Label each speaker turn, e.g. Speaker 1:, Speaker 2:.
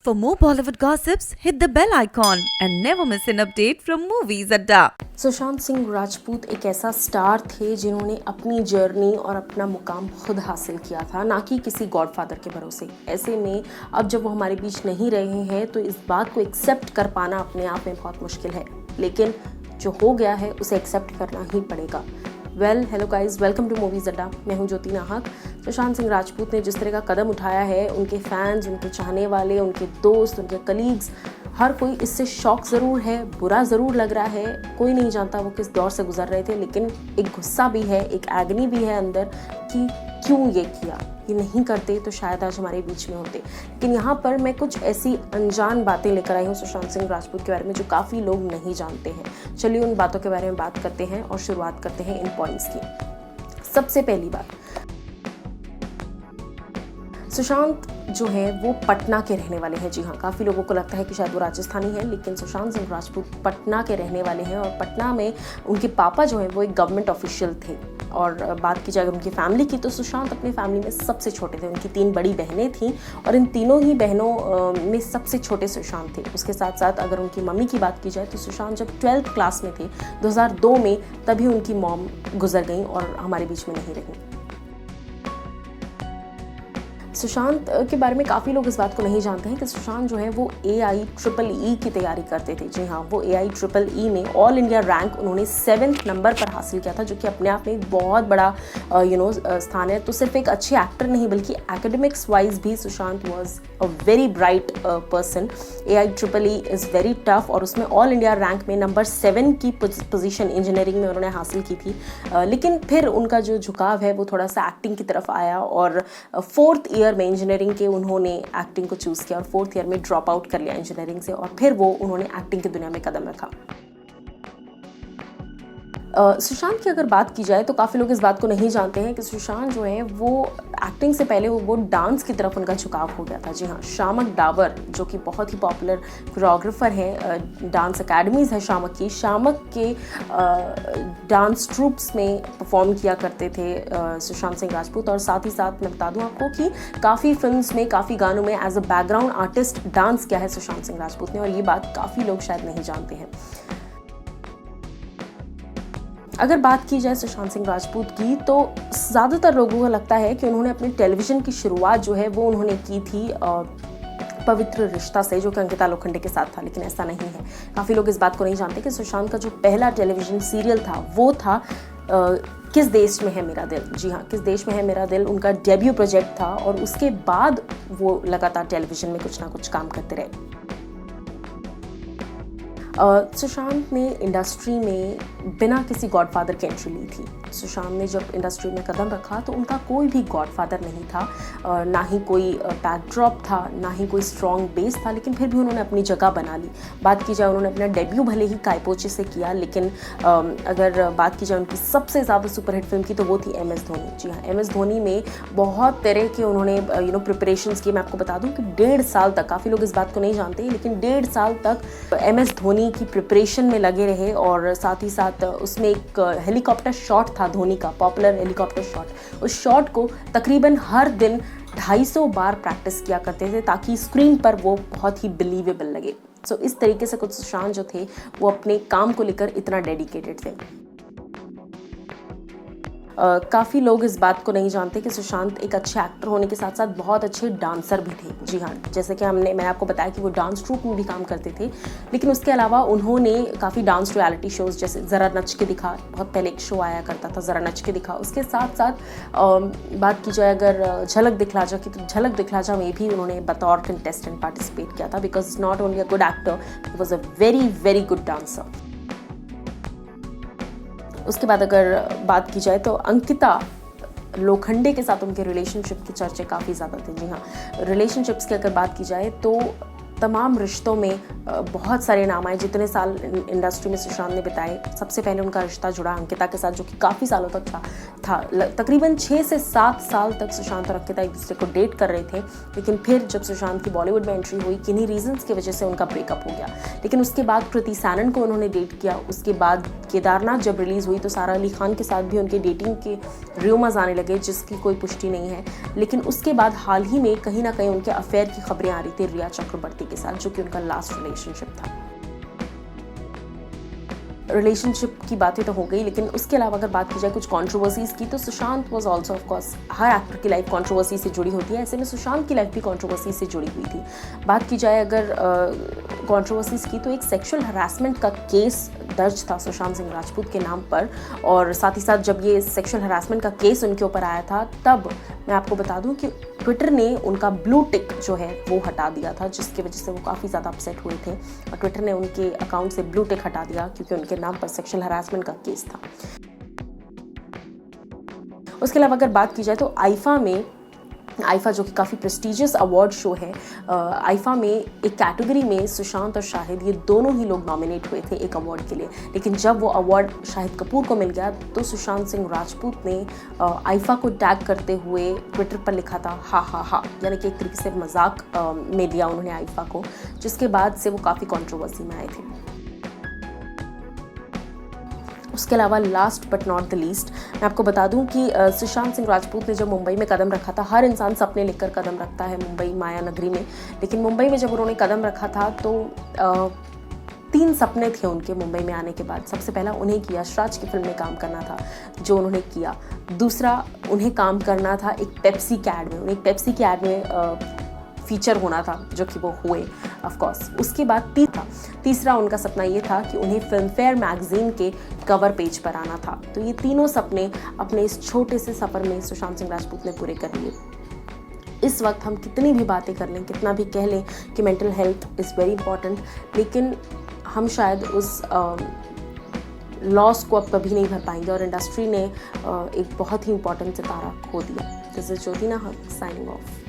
Speaker 1: For more Bollywood gossips, hit the bell icon and never miss an update from Movies Adda.
Speaker 2: Sushant Singh Rajput एक ऐसा star थे जिन्होंने अपनी journey और अपना मुकाम खुद हासिल किया था, ना कि किसी गॉडफादर के भरोसे। ऐसे में अब जब वो हमारे बीच नहीं रहे हैं तो इस बात को एक्सेप्ट कर पाना अपने आप में बहुत मुश्किल है, लेकिन जो हो गया है उसे एक्सेप्ट करना ही पड़ेगा। Hello guys, welcome to movies Adda. मैं हूं ज्योति नाहक। सुशांत सिंह राजपूत ने जिस तरह का कदम उठाया है, उनके फैंस, उनके चाहने वाले, उनके दोस्त, उनके कलीग्स, हर कोई इससे शॉक ज़रूर है, बुरा ज़रूर लग रहा है। कोई नहीं जानता वो किस दौर से गुजर रहे थे, लेकिन एक गुस्सा भी है, एक एगनी भी है अंदर कि क्यों ये किया। ये नहीं करते तो शायद आज हमारे बीच में होते। लेकिन यहाँ पर मैं कुछ ऐसी अनजान बातें लेकर आई हूँ सुशांत सिंह राजपूत के बारे में जो काफ़ी लोग नहीं जानते हैं। चलिए उन बातों के बारे में बात करते हैं और शुरुआत करते हैं इन पॉइंट्स की। सबसे पहली बात, सुशांत जो है वो पटना के रहने वाले हैं। जी हाँ, काफ़ी लोगों को लगता है कि शायद वो राजस्थानी है, लेकिन सुशांत सिंह राजपूत पटना के रहने वाले हैं। और पटना में उनके पापा जो हैं वो एक गवर्नमेंट ऑफिशियल थे। और बात की जाए अगर उनकी फैमिली की, तो सुशांत अपनी फैमिली में सबसे छोटे थे। उनकी 3 बड़ी बहनें थीं और इन तीनों ही बहनों में सबसे छोटे सुशांत थे। उसके साथ साथ अगर उनकी मम्मी की बात की जाए तो सुशांत जब 12th क्लास में थे 2002 में, तभी उनकी मॉम गुजर गई और हमारे बीच में नहीं रहीं। सुशांत के बारे में काफ़ी लोग इस बात को नहीं जानते हैं कि सुशांत जो है वो AIEEE की तैयारी करते थे। जी हाँ, वो AIEEE में ऑल इंडिया रैंक उन्होंने 7th नंबर पर हासिल किया था, जो कि अपने आप में एक बहुत बड़ा स्थान है। तो सिर्फ एक अच्छे एक्टर नहीं, बल्कि एकेडमिक्स वाइज भी Sushant was a very bright person. AIEEE is very tough, और उसमें ऑल इंडिया रैंक में नंबर 7 की पोजीशन इंजीनियरिंग में उन्होंने हासिल की थी। लेकिन फिर उनका जो झुकाव है वो थोड़ा सा एक्टिंग की तरफ आया, और 4th ईयर में इंजीनियरिंग के उन्होंने एक्टिंग को चूज़ किया और 4th ईयर में ड्रॉप आउट कर लिया इंजीनियरिंग से, और फिर वो उन्होंने एक्टिंग की दुनिया में कदम रखा। सुशांत की अगर बात की जाए तो काफ़ी लोग इस बात को नहीं जानते हैं कि सुशांत जो है वो एक्टिंग से पहले वो डांस की तरफ उनका झुकाव हो गया था। जी हाँ, शामक डावर जो कि बहुत ही पॉपुलर कोरियोग्राफर हैं, डांस अकेडमीज़ है शामक की, शामक के डांस ट्रूप्स में परफॉर्म किया करते थे सुशांत सिंह राजपूत। और साथ ही साथ मैं बता दूं आपको कि काफ़ी फिल्म्स में, काफ़ी गानों में as a background artist dance किया है सुशांत सिंह राजपूत ने, और ये बात काफ़ी लोग शायद नहीं जानते हैं। अगर बात की जाए सुशांत सिंह राजपूत की, तो ज़्यादातर लोगों को लगता है कि उन्होंने अपनी टेलीविज़न की शुरुआत जो है वो उन्होंने की थी पवित्र रिश्ता से, जो कि अंकिता लोखंडे के साथ था, लेकिन ऐसा नहीं है। काफ़ी लोग इस बात को नहीं जानते कि सुशांत का जो पहला टेलीविज़न सीरियल था वो था किस देश में है मेरा दिल। जी हाँ, किस देश में है मेरा दिल उनका डेब्यू प्रोजेक्ट था, और उसके बाद वो लगातार टेलीविज़न में कुछ ना कुछ काम करते रहे। सुशांत ने इंडस्ट्री में बिना किसी गॉडफादर की एंट्री ली थी। सुशांत ने जब इंडस्ट्री में कदम रखा तो उनका कोई भी गॉडफादर नहीं था, ना ही कोई बैकड्रॉप था, ना ही कोई स्ट्रॉन्ग बेस था, लेकिन फिर भी उन्होंने अपनी जगह बना ली। बात की जाए, उन्होंने अपना डेब्यू भले ही कायपोचे से किया, लेकिन अगर बात की जाए उनकी सबसे ज़्यादा सुपरहिट फिल्म की, तो वो थी MS धोनी। जी हाँ, MS धोनी में बहुत तरह के उन्होंने प्रिपरेशंस किए। मैं आपको बता दूँ कि 1.5 साल तक, काफ़ी लोग इस बात को नहीं जानते, लेकिन 1.5 साल तक MS धोनी की प्रिपरेशन में लगे रहे। और साथ ही साथ उसमें एक हेलीकॉप्टर शॉट था धोनी का, पॉपुलर हेलीकॉप्टर शॉट। उस शॉट को तकरीबन हर दिन 250 बार प्रैक्टिस किया करते थे, ताकि स्क्रीन पर वो बहुत ही बिलीवेबल लगे। सो इस तरीके से कुछ सुशांत जो थे वो अपने काम को लेकर इतना डेडिकेटेड थे। काफ़ी लोग इस बात को नहीं जानते कि सुशांत एक अच्छे एक्टर होने के साथ साथ बहुत अच्छे डांसर भी थे। जी हाँ, जैसे कि मैंने आपको बताया कि वो डांस ट्रूप में भी काम करते थे, लेकिन उसके अलावा उन्होंने काफ़ी डांस रियलिटी शोज़, जैसे ज़रा नच के दिखा, बहुत पहले एक शो आया करता था ज़रा नच के दिखा। उसके साथ साथ बात की जाए अगर झलक दिखला जा की, तो झलक दिखला जा में भी उन्होंने बतौर कंटेस्टेंट पार्टिसिपेट किया था, because not only a good actor, he was a very very good dancer. उसके बाद अगर बात की जाए तो अंकिता लोखंडे के साथ उनके रिलेशनशिप की चर्चे काफ़ी ज़्यादा थे। जी हाँ, रिलेशनशिप्स की अगर बात की जाए तो तमाम रिश्तों में बहुत सारे नाम आए। जितने साल इंडस्ट्री में सुशांत ने बिताए, सबसे पहले उनका रिश्ता जुड़ा अंकिता के साथ, जो कि काफ़ी सालों तक था। तकरीबन 6 से 7 साल तक सुशांत और अंकिता एक दूसरे को डेट कर रहे थे, लेकिन फिर जब सुशांत की बॉलीवुड में एंट्री हुई, किन्हीं रीजंस की वजह से उनका ब्रेकअप हो गया। लेकिन उसके बाद कृति सैनन को उन्होंने डेट किया। उसके बाद केदारनाथ जब रिलीज़ हुई तो सारा अली खान के साथ भी उनके डेटिंग के र्यूमर्स आने लगे, जिसकी कोई पुष्टि नहीं है। लेकिन उसके बाद हाल ही में कहीं ना कहीं उनके अफेयर की खबरें आ रही थी रिया चक्रवर्ती के साथ, जो कि उनका लास्ट रिलेशनशिप था। रिलेशनशिप की बातें तो हो गई, लेकिन उसके अलावा अगर बात की जाए कुछ कंट्रोवर्सीज की, तो Sushant was also of course, her actor की लाइफ कंट्रोवर्सी से जुड़ी होती है, ऐसे में सुशांत की लाइफ भी कंट्रोवर्सी से जुड़ी हुई थी। बात की जाए अगर कंट्रोवर्सीज की, तो एक सेक्सुअल हरासमेंट का केस दर्ज था सुशांत सिंह राजपूत के नाम पर, और साथ ही साथ जब ये सेक्सुअल हरासमेंट का केस उनके ऊपर आया था, तब मैं आपको बता दूं कि ट्विटर ने उनका ब्लू टिक जो है वो हटा दिया था, जिसकी वजह से वो काफ़ी ज़्यादा अपसेट हुए थे, और ट्विटर ने उनके अकाउंट से ब्लू टिक हटा दिया क्योंकि उनके नाम पर सेक्सुअल हरासमेंट का केस था। उसके अलावा अगर बात की जाए तो आईफा जो कि काफ़ी प्रेस्टिजियस अवार्ड शो है, आईफा में एक कैटेगरी में सुशांत और शाहिद, ये दोनों ही लोग नॉमिनेट हुए थे एक अवार्ड के लिए। लेकिन जब वो अवार्ड शाहिद कपूर को मिल गया तो सुशांत सिंह राजपूत ने आईफा को टैग करते हुए ट्विटर पर लिखा था हा हा हा, यानी कि एक तरीके से मजाक में लिया उन्होंने आईफा को, जिसके बाद से वो काफ़ी कंट्रोवर्सी में आए थे। उसके अलावा last but not the least मैं आपको बता दूं कि सुशांत सिंह राजपूत ने जब मुंबई में कदम रखा था, हर इंसान सपने लेकर कदम रखता है मुंबई माया नगरी में, लेकिन मुंबई में जब उन्होंने कदम रखा था तो 3 सपने थे उनके मुंबई में आने के बाद। सबसे पहला उन्हें की यशराज की फिल्म में काम करना था, जो उन्होंने किया। दूसरा उन्हें काम करना था एक पेप्सी के ऐड में, उन्हें एक पेप्सी के ऐड में फीचर होना था, जो कि वो हुए ऑफ कोर्स। उसके बाद तीसरा उनका सपना ये था कि उन्हें फिल्म फेयर मैगजीन के कवर पेज पर आना था। तो ये तीनों सपने अपने इस छोटे से सफ़र में सुशांत सिंह राजपूत ने पूरे कर लिए। इस वक्त हम कितनी भी बातें कर लें, कितना भी कह लें कि mental health is very important, लेकिन हम शायद उस लॉस को अब कभी नहीं भर पाएंगे, और इंडस्ट्री ने एक बहुत ही इंपॉर्टेंट सितारा खो दिया। This is Jyoti Nahar signing off.